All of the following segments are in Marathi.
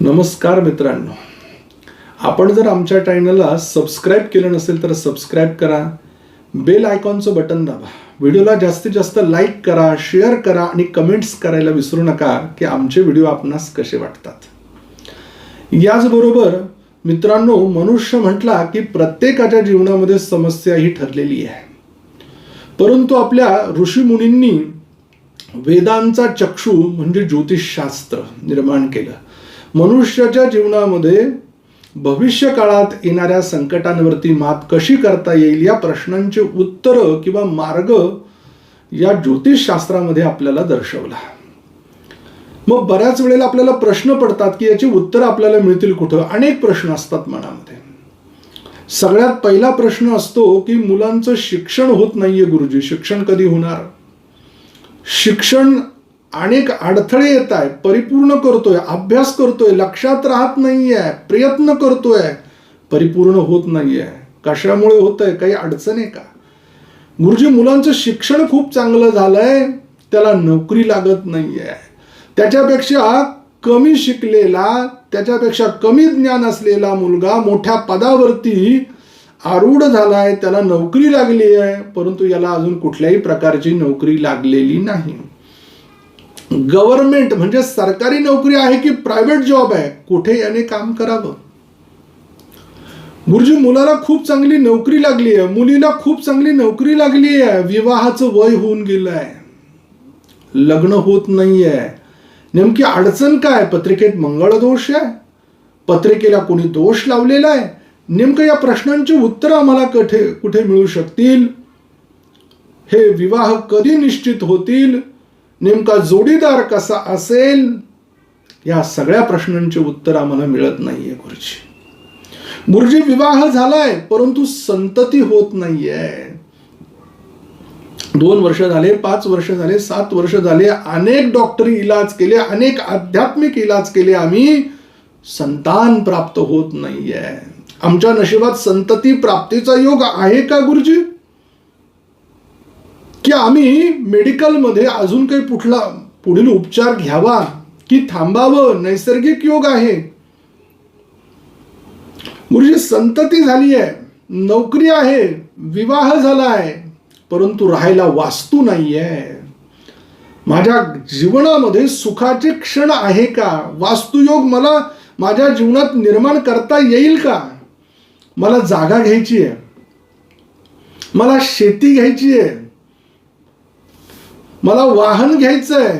नमस्कार मित्रांनो, आपण जर आमच्या चॅनलला सबस्क्राईब केलं नसेल तर सबस्क्राईब करा, बेल आयकॉनचं बटन दाबा, व्हिडिओला जास्तीत जास्त लाईक करा, शेअर करा आणि कमेंट्स करायला विसरू नका की आमचे व्हिडिओ आपणास कसे वाटतात. याचबरोबर मित्रांनो, मनुष्य म्हटला की प्रत्येकाच्या जीवनामध्ये समस्या ही ठरलेली आहे, परंतु आपल्या ऋषीमुनींनी वेदांचा चक्षु म्हणजे ज्योतिषशास्त्र निर्माण केलं. मनुष्याच्या जीवनामध्ये भविष्य काळात येणाऱ्या संकटांवरती मात कशी करता येईल या प्रश्नांचे उत्तर किंवा मार्ग या ज्योतिषशास्त्रामध्ये आपल्याला दर्शवला. मग बऱ्याच वेळेला आपल्याला प्रश्न पडतात की याची उत्तर आपल्याला मिळतील कुठं. अनेक प्रश्न असतात मनामध्ये. सगळ्यात पहिला प्रश्न असतो की मुलांचं शिक्षण होत नाहीये गुरुजी, शिक्षण कधी होणार? शिक्षण अनेक अडथळे येत आहे, परिपूर्ण करतोय, अभ्यास करतोय, लक्षात राहत नाहीये, प्रयत्न करतोय, परिपूर्ण होत नाहीये. कशामुळे होतंय? काही अडचण आहे का? गुरुजी, मुलांचं शिक्षण खूप चांगलं झालंय, त्याला नोकरी लागत नाहीये. त्याच्यापेक्षा कमी शिकलेला, त्याच्यापेक्षा कमी ज्ञान असलेला मुलगा मोठ्या पदावरती आरूढ झालाय, त्याला नोकरी लागली आहे, परंतु याला अजून कुठल्याही प्रकारची नोकरी लागलेली नाही. गव्हर्नमेंट म्हणजे सरकारी नोकरी आहे की प्रायव्हेट जॉब आहे, कुठे याने काम करावं? गुरुजी, मुलाला खूप चांगली नोकरी लागली आहे, मुलीला खूप चांगली नोकरी लागली आहे, विवाहाचं वय होऊन गेलंय, लग्न होत नाहीये. नेमकी अडचण काय? पत्रिकेत मंगळ दोष आहे, पत्रिकेला कोणी दोष लावलेला आहे? नेमकं या प्रश्नांची उत्तर आम्हाला कुठे मिळू शकतील? हे विवाह कधी निश्चित होतील? नेमका जोडीदार कसा असेल? या सगळ्या प्रश्नांचे उत्तर आम्हाला मिळत नाहीये गुरुजी. गुरुजी, विवाह झालाय परंतु संतती होत नाहीये. 2 वर्ष झाले, 5 वर्ष झाले, 7 वर्ष झाले, अनेक डॉक्टरी इलाज केले, अनेक आध्यात्मिक इलाज केले, आम्ही संतान प्राप्त होत नाहीये. आमच्या नशिबात संतती प्राप्तीचा योग आहे का गुरुजी? की आम्ही मेडिकलमध्ये अजून काही पुढील उपचार घ्यावा की थांबावं? नैसर्गिक योग आहे. गुरुजी, संतती झाली आहे, नोकरी आहे, विवाह झालाय, परंतु राहायला वास्तू नाहीये. माझ्या जीवनामध्ये सुखाचे क्षण आहे का? वास्तुयोग मला माझ्या जीवनात निर्माण करता येईल का? मला जागा घ्यायची आहे, मला शेती घ्यायची आहे, मला वाहन घ्यायचंय.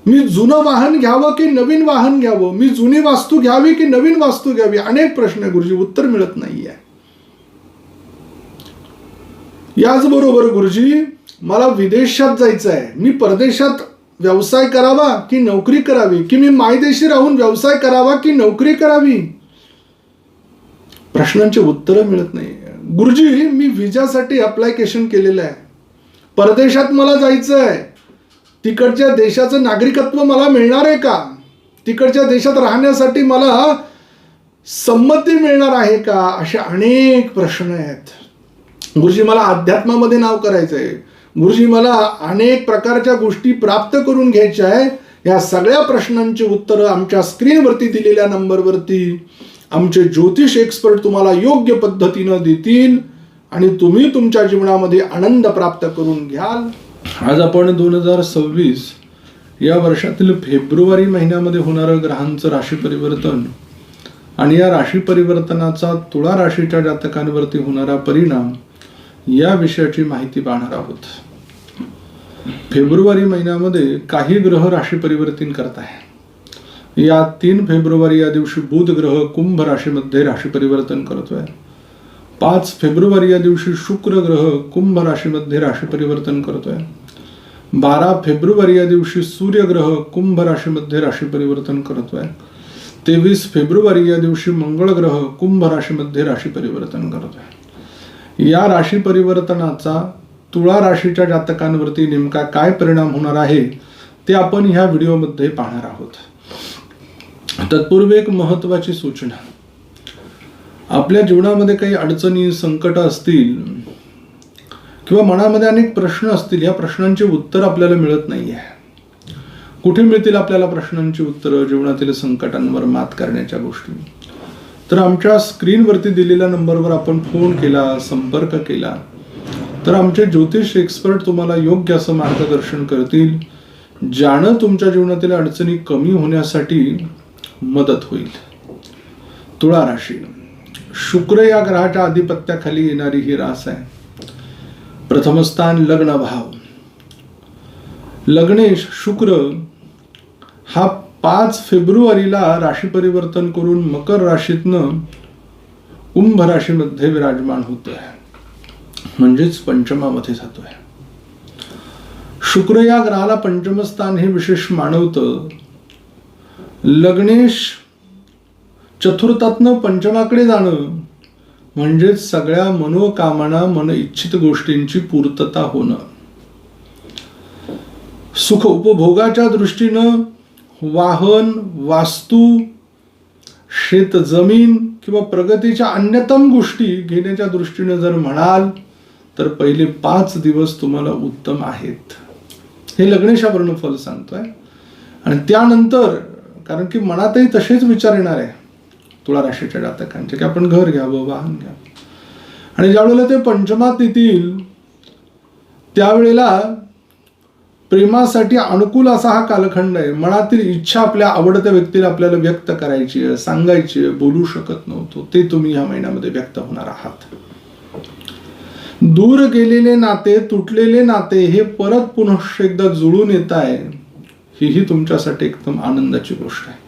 मी जुनं वाहन घ्यावं की नवीन वाहन घ्यावं? मी जुनी वास्तू घ्यावी की नवीन वास्तू घ्यावी? अनेक प्रश्न गुरुजी, उत्तर मिळत नाहीये. याचबरोबर गुरुजी, मला विदेशात जायचं आहे, मी परदेशात व्यवसाय करावा की नोकरी करावी? की मी मायदेशी राहून व्यवसाय करावा की नोकरी करावी? प्रश्नांची उत्तर मिळत नाही. गुरुजी, मी विजासाठी अप्लायकेशन केलेलं आहे, परदेशात मला जायचं आहे, तिकडच्या देशाचं नागरिकत्व मला मिळणार आहे का? तिकडच्या देशात राहण्यासाठी मला संमती मिळणार आहे का? असे अनेक प्रश्न आहेत. गुरुजी, मला अध्यात्मामध्ये नाव करायचंय, गुरुजी मला अनेक प्रकारच्या गोष्टी प्राप्त करून घ्यायच्या आहे. या सगळ्या प्रश्नांची उत्तरं आमच्या स्क्रीनवरती दिलेल्या नंबरवरती आमचे ज्योतिष एक्सपर्ट तुम्हाला योग्य पद्धतीनं देतील आणि तुम्ही तुमच्या जीवनामध्ये आनंद प्राप्त करून घ्याल. आज आपण 2026 या वर्षातील फेब्रुवारी महिन्यामध्ये होणारं ग्रहांचं राशी परिवर्तन आणि या राशी परिवर्तनाचा तुळा राशीच्या जातकांवरती होणारा परिणाम या विषयाची माहिती पाहणार आहोत. फेब्रुवारी महिन्यामध्ये काही ग्रह राशी परिवर्तन करत आहे. या 3 फेब्रुवारी या दिवशी बुध ग्रह कुंभ राशीमध्ये राशी परिवर्तन करतोय. 5 फेब्रुवारी या दिवशी शुक्र ग्रह कुंभ राशीमध्ये राशी परिवर्तन करतोय. 12 फेब्रुवारी या दिवशी सूर्य ग्रह कुंभ राशीमध्ये राशी परिवर्तन करतोय. 23 फेब्रुवारी या दिवशी मंगळ ग्रह कुंभ राशीमध्ये राशी परिवर्तन करतोय. या राशी परिवर्तनाचा तुळा राशीच्या जातकांवरती नेमका काय परिणाम होणार आहे ते आपण ह्या व्हिडिओमध्ये पाहणार आहोत. तत्पूर्वी एक महत्वाची सूचना. आपल्या जीवनामध्ये काही अडचणी, संकट असतील किंवा मनामध्ये अनेक प्रश्न असतील, या प्रश्नांचे उत्तर आपल्याला मिळत नाहीये. कुठे मिळतील आपल्याला प्रश्नांची उत्तरं, जीवनातील संकटांवर मात करण्याच्या गोष्टी? तर आमच्या स्क्रीनवरती दिलेल्या नंबरवर आपण फोन केला, संपर्क केला तर आमचे ज्योतिष एक्सपर्ट तुम्हाला योग्य असं मार्गदर्शन करतील, ज्यानं तुमच्या जीवनातील अडचणी कमी होण्यासाठी मदत होईल. तुळा राशी, शुक्र या ग्रहाच्या आधिपत्याखाली येणारी ही रास आहे. प्रथम स्थान लग्न भाव. लग्नेश शुक्र हा 5 फेब्रुवारीला राशी परिवर्तन करून मकर राशीतनं कुंभ राशीमध्ये विराजमान होतोय, म्हणजेच पंचमामध्ये जातोय. शुक्र या ग्रहाला पंचम स्थान हे विशेष मानवतं. लग्नेश चतुर्थातनं पंचमाकडे जाणं म्हणजेच सगळ्या मनोकामना, मन इच्छित गोष्टींची पूर्तता होणं. सुख उपभोगाच्या दृष्टीनं वाहन, वास्तू, शेत जमीन किंवा प्रगतीच्या अन्यतम गोष्टी घेण्याच्या दृष्टीनं जर म्हणाल तर पहिले 5 दिवस तुम्हाला उत्तम आहेत. हे लग्नेशावरून फल सांगतोय. आणि त्यानंतर कारण की मनातही तसेच विचार येणार आहे तुळा राशीच्या जातकांचे की आपण घर घ्यावं, वाहन घ्यावं. आणि ज्यावेळेला ते पंचमात येतील त्यावेळेला प्रेमासाठी अनुकूल असा हा कालखंड आहे. मनातील इच्छा आपल्या आवडत्या व्यक्तीला आपल्याला व्यक्त करायची आहे, सांगायची आहे, बोलू शकत नव्हतो, ते तुम्ही ह्या महिन्यामध्ये व्यक्त होणार आहात. दूर गेलेले नाते, तुटलेले नाते हे परत पुनः एकदा जुळून येत आहे, ही तुमच्यासाठी एकदम आनंदाची गोष्ट आहे.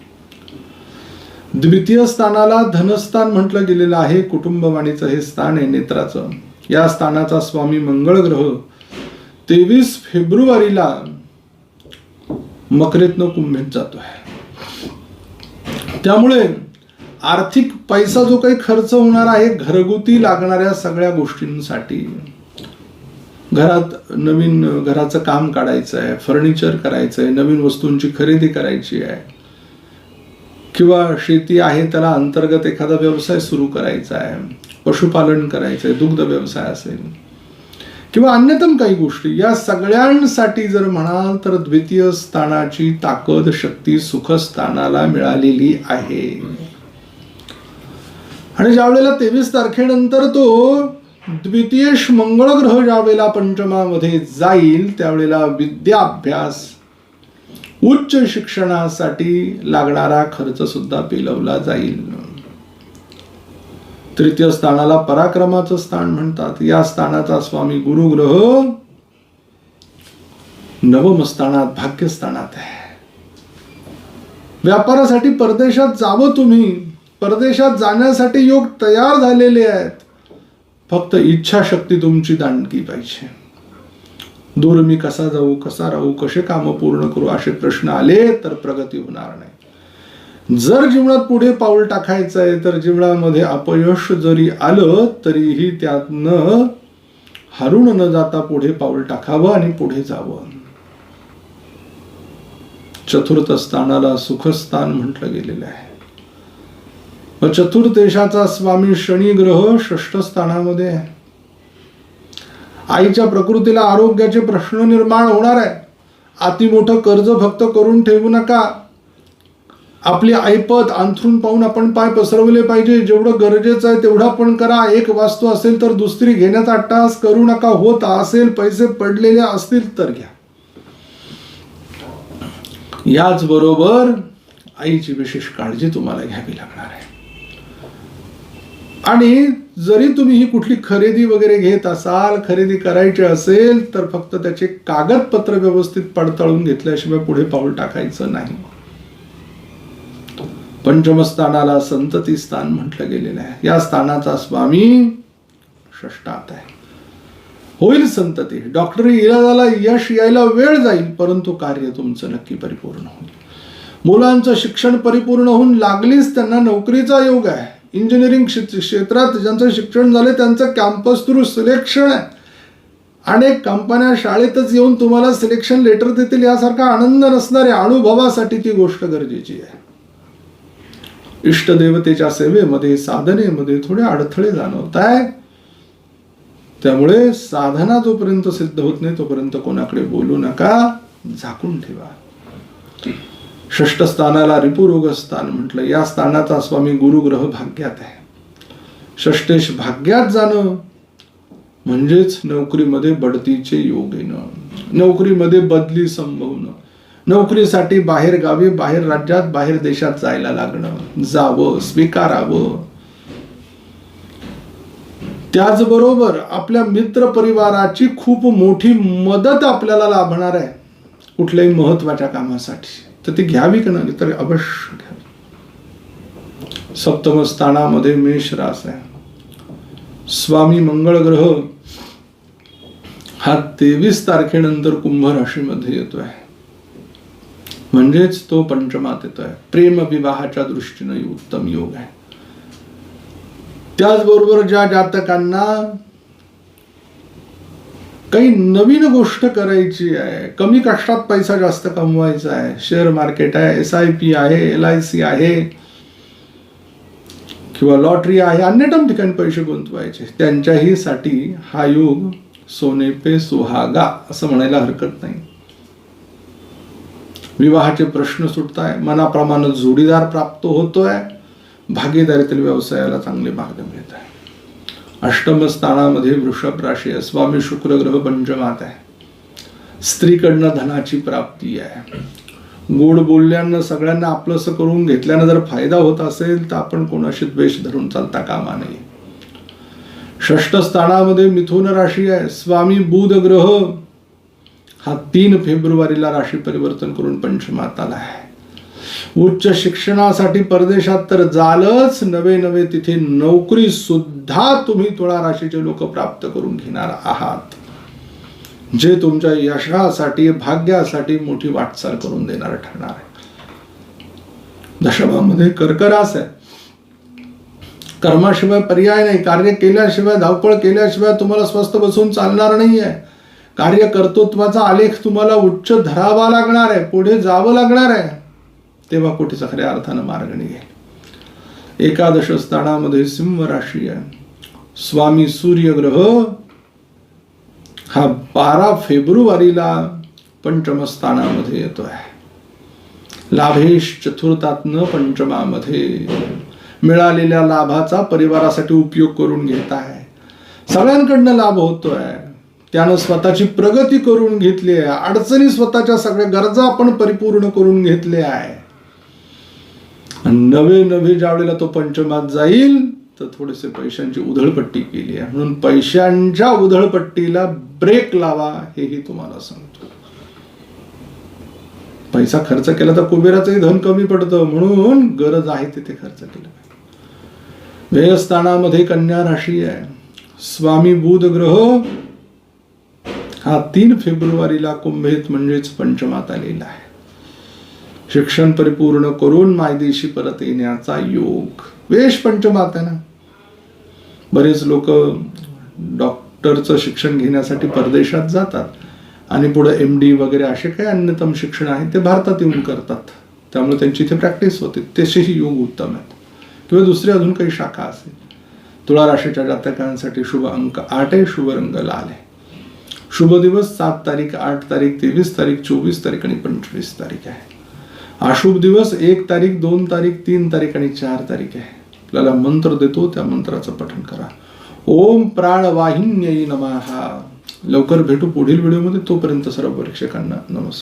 द्वितीय स्थानाला धनस्थान म्हटलं गेलेलं आहे. कुटुंबवाणीचं हे स्थान आहे, नेत्राचं. या स्थानाचा स्वामी मंगळ ग्रह 23 फेब्रुवारीला मकरेतनं कुंभेत जातोय. त्यामुळे आर्थिक पैसा जो काही खर्च होणार आहे घरगुती लागणाऱ्या सगळ्या गोष्टींसाठी, घरात नवीन घराचं काम काढायचं आहे, फर्निचर करायचं आहे, नवीन वस्तूंची खरेदी करायची आहे, किंवा शेती आहे त्याला अंतर्गत एखादा व्यवसाय सुरू करायचा आहे, पशुपालन करायचं आहे, दुग्ध व्यवसाय असेल किंवा अन्यतम काही गोष्टी, या सगळ्यांसाठी जर म्हणाल तर द्वितीय स्थानाची ताकद, शक्ती सुखस्थानाला मिळालेली आहे. आणि ज्यावेळेला 23 तारखेनंतर तो द्वितीयेश मंगळ ग्रह ज्यावेळेला पंचमामध्ये जाईल त्यावेळेला विद्याभ्यास, उच्च शिक्षणासाठी लागणारा खर्च सुद्धा पेलवला जाईल. तृतीय स्थानाला पराक्रमाचं स्थान म्हणतात. या स्थानाचा स्वामी गुरु ग्रह नवम स्थानात, भाग्यस्थानात आहे. व्यापारासाठी परदेशात जावं तुम्ही, परदेशात जाण्यासाठी योग तयार झालेले आहेत, फक्त इच्छाशक्ती तुमची दांडकी पाहिजे. दूर मी कसा जाऊ, कसा राहू, कसे काम पूर्ण करू असे प्रश्न आले तर प्रगती होणार नाही. जर जीवनात पुढे पाऊल टाकायचं आहे तर जीवनामध्ये अपयश जरी आलं तरीही त्यातनं हरून न जाता पुढे पाऊल टाकावं आणि पुढे जावं. चतुर्थ स्थानाला सुखस्थान म्हटलं गेलेलं आहे. चतुर्देशाचा स्वामी शनी ग्रह 6ष्ठ स्थानामध्ये आहे. आईच्या प्रकृतीला आरोग्याचे प्रश्न निर्माण होणार आहे. अति मोठं कर्ज फक्त करून ठेवू नका. आपली ऐपत अंथरून पाहून आपण पाय पसरवले पाहिजे. जेवढं गरजेचं आहे तेवढं पण करा. एक वास्तू असेल तर दुसरी घेण्याचा अट्टाहास करू नका. होत असेल, पैसे पडलेले असतील तर घ्या. याच बरोबर आईची विशेष काळजी तुम्हाला घ्यावी लागणार आहे. आणि जरी तुम्ही ही कुठली खरेदी वगैरे घेत असाल, खरेदी करायची असेल तर फक्त त्याचे कागदपत्र व्यवस्थित पडताळून घेतल्याशिवाय पुढे पाऊल टाकायचं नाही. पंचमस्थानाला संतती स्थान म्हटलं गेलेलं आहे. या स्थानाचा स्वामी षष्ठात आहे. होईल संतती, डॉक्टरी इलाजाला यश यायला वेळ जाईल, परंतु कार्य तुमचं नक्की परिपूर्ण होईल. मुलांचं शिक्षण परिपूर्ण होऊन लागलीच त्यांना नोकरीचा योग आहे. इंजिनिअरिंग क्षेत्रात ज्यांचं शिक्षण झालं त्यांचं कॅम्पस थ्रू सिलेक्शन आहे. अनेक कंपन्या शाळेतच येऊन तुम्हाला सिलेक्शन लेटर देतील. यासारखा आनंद नसणाऱ्या अनुभवासाठी ती गोष्ट गरजेची आहे. इष्टदेवतेच्या सेवेमध्ये, साधनेमध्ये थोडे अडथळे जाणवत आहे. त्यामुळे साधना जोपर्यंत सिद्ध होत नाही तोपर्यंत कोणाकडे बोलू नका, झाकून ठेवा. षष्ठ स्थानाला रिपुरोग स्थान म्हटलं. या स्थानाचा स्वामी गुरुग्रह भाग्यात आहे. षष्टेश भाग्यात जाणं म्हणजेच नोकरीमध्ये बढतीचे योग येणं, नोकरीमध्ये बदली संभवणं, नोकरीसाठी बाहेर गावी, बाहेर राज्यात, बाहेर देशात जायला लागणं, जावं, स्वीकारावं. त्याचबरोबर आपल्या मित्र परिवाराची खूप मोठी मदत आपल्याला लाभणार आहे कुठल्याही महत्वाच्या कामासाठी. तर ती घ्यावी का नाही तर अवश्य घ्यावी. सप्तम स्थानामध्ये मेष रास आहे. स्वामी मंगळ ग्रह हा 23 तारखेनंतर कुंभ राशीमध्ये येतोय. म्हणजेच तो पंचमात येतोय. प्रेम विवाहाच्या दृष्टीने उत्तम योग आहे. त्याचबरोबर ज्या जातकांना काही नवीन गोष्ट करायची आहे, कमी कष्टात पैसा जास्त कमवायचा आहे, शेअर मार्केट आहे, SIP आहे, LIC आहे किंवा लॉटरी आहे, अन्यतम ठिकाणी पैसे गुंतवायचे, त्यांच्याही साठी हा योग सोने पे सुहागा असं म्हणायला हरकत नाही. विवाहाचे प्रश्न सुटताय, मनाप्रमाणे जोडीदार प्राप्त होतोय, भागीदारीतील व्यवसायाला चांगले मार्ग मिळत आहे. अष्टम स्थानामध्ये वृषभ राशी आहे. स्वामी शुक्र ग्रह पंचमात आहे. स्त्रीकडनं धनाची प्राप्ती आहे. गोड बोलल्यानं सगळ्यांना आपलंसं करून घेतल्यानं जर फायदा होत असेल तर आपण कोणाशी द्वेष धरून चालता कामा नये. षष्ठ स्थानामध्ये मिथुन राशी आहे. स्वामी बुध ग्रह हा 3 फेब्रुवारीला राशी परिवर्तन करून पंचमात आला आहे. उच्च शिक्षणासाठी परदेशात तर जालच, नवे तिथे नोकरी सुद्धा तुम्ही तुळा राशीचे लोक प्राप्त करून घेणार आहात, जे तुमच्या यशासाठी, भाग्यासाठी मोठी वाटचाल करून देणार ठरणार आहे. दशमामध्ये कर्क रास आहे. कर्माशिवाय पर्याय नाही. कार्य केल्याशिवाय, धावपळ केल्याशिवाय तुम्हाला स्वस्थ बसून चालणार नाहीये. कार्य कर्तृत्वाचा आलेख तुम्हाला उच्च धरावा लागणार आहे, पुढे जावं लागणार आहे, तेव्हा कुठेच खऱ्या अर्थानं मार्ग निघेल. एकादश स्थानामध्ये सिंह राशी आहे. स्वामी सूर्य ग्रह हा 12 फेब्रुवारीला पंचम स्थानामध्ये येतोय. लाभेश चतुर्थात्न पंचमामध्ये मिळालेल्या लाभाचा परिवारासाठी उपयोग करून घेत आहे. सगळ्यांकडनं लाभ होतोय. त्यानं स्वतःची प्रगती करून घेतली आहे. अडचणी, स्वतःच्या सगळ्या गरजा आपण परिपूर्ण करून घेतल्या आहे. नवे ज्यावेळेला तो पंचमात जाईल तर थोडेसे पैशांची उधळपट्टी केली आहे. म्हणून पैशांच्या उधळपट्टीला ब्रेक लावा, हेही तुम्हाला सांगतो. पैसा खर्च केला तर कुबेराचंही धन कमी पडतं, म्हणून गरज आहे तिथे खर्च केला. व्ययस्थानामध्ये कन्या राशी आहे. स्वामी बुध ग्रह हा 3 फेब्रुवारीला कुंभेत म्हणजेच पंचमात आलेला आहे. शिक्षण परिपूर्ण करून मायदेशी परत येण्याचा योग. वेश पंचमात आहे ना. बरेच लोक डॉक्टरचं शिक्षण घेण्यासाठी परदेशात जातात आणि पुढे MD वगैरे असे काही अन्यतम शिक्षण आहे ते भारतात येऊन करतात. त्यामुळे त्यांची इथे प्रॅक्टिस होते. तसेही योग उत्तम आहेत. किंवा दुसरी अजून काही शाखा असेल. तुळा राशीच्या जातकांसाठी शुभ अंक 8 आहे. शुभ रंग लाल आहे. शुभ दिवस 7 तारीख, 8 तारीख, 23 तारीख, 24 तारीख आणि 25 तारीख आहे. अशुभ दिवस 1 तारीख, 2 तारीख, 3 तारीख आणि 4 तारीख आहे. आपल्याला मंत्र देतो, त्या मंत्राचं पठण करा. ओम प्राणवाहिन्यै नमः. लवकर भेटू पुढील व्हिडिओमध्ये. तोपर्यंत सर्व प्रेक्षकांना नमस्कार.